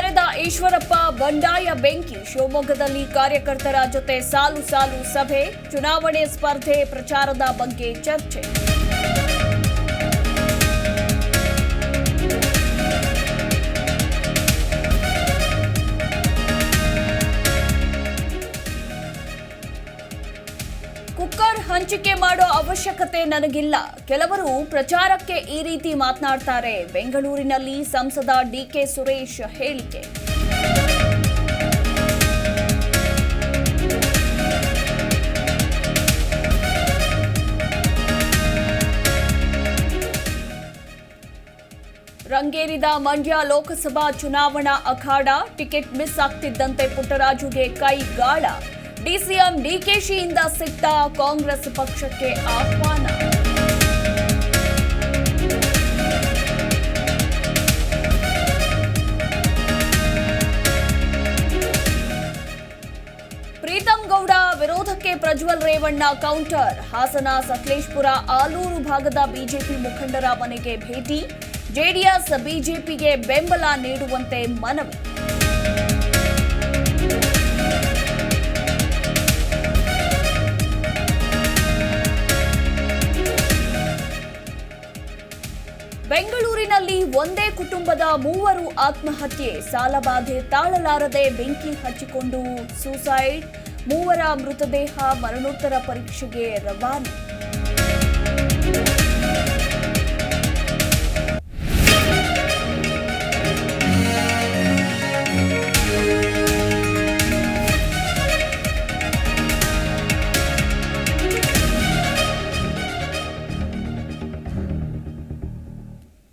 ಮುಂದುವರೆದ ಈಶ್ವರಪ್ಪ ಬಂಡಾಯ ಬೆಂಕಿ. ಶಿವಮೊಗ್ಗದಲ್ಲಿ ಕಾರ್ಯಕರ್ತರ ಜೊತೆ ಸಾಲು ಸಾಲು ಸಭೆ. ಚುನಾವಣೆ ಸ್ಪರ್ಧೆ ಪ್ರಚಾರದ ಬಗ್ಗೆ ಚರ್ಚೆ. ಕುಕ್ಕರ್ ಹಂಚಿಕೆ ಮಾಡೋ ಅವಶ್ಯಕತೆ ನನಗಿಲ್ಲ. ಕೆಲವರು ಪ್ರಚಾರಕ್ಕೆ ಈ ರೀತಿ ಮಾತನಾಡ್ತಾರೆ. ಬೆಂಗಳೂರಿನಲ್ಲಿ ಸಂಸದ ಡಿಕೆ ಸುರೇಶ್ ಹೇಳಿಕೆ. ರಂಗೇರಿದ ಮಂಡ್ಯ ಲೋಕಸಭಾ ಚುನಾವಣಾ ಅಖಾಡ. ಟಿಕೆಟ್ ಮಿಸ್ ಆಗ್ತಿದ್ದಂತೆ ಪುಟ್ಟರಾಜುಗೆ ಕೈಗಾಳ. ಡಿಸಿಎಂ ಡಿಕೆಶಿಯಿಂದ ಸಿಟ್ಟ. ಕಾಂಗ್ರೆಸ್ ಪಕ್ಷಕ್ಕೆ ಆಹ್ವಾನ. ಪ್ರೀತಂ ಗೌಡ ವಿರೋಧಕ್ಕೆ ಪ್ರಜ್ವಲ್ ರೇವಣ್ಣ ಕೌಂಟರ್. ಹಾಸನ, ಸಕಲೇಶಪುರ, ಆಲೂರು ಭಾಗದ ಬಿಜೆಪಿ ಮುಖಂಡರ ಮನೆಗೆ ಭೇಟಿ. ಜೆಡಿಎಸ್ ಬಿಜೆಪಿಗೆ ಬೆಂಬಲ ನೀಡುವಂತೆ ಮನವಿ. ಬೆಂಗಳೂರಿನಲ್ಲಿ ಒಂದೇ ಕುಟುಂಬದ 3 ಆತ್ಮಹತ್ಯೆ. ಸಾಲಬಾಧೆ ತಾಳಲಾರದೆ ಬೆಂಕಿ ಹಚ್ಚಿಕೊಂಡು ಸೂಸೈಡ್. 3 ಮೃತದೇಹ ಮರಣೋತ್ತರ ಪರೀಕ್ಷೆಗೆ ರವಾನೆ.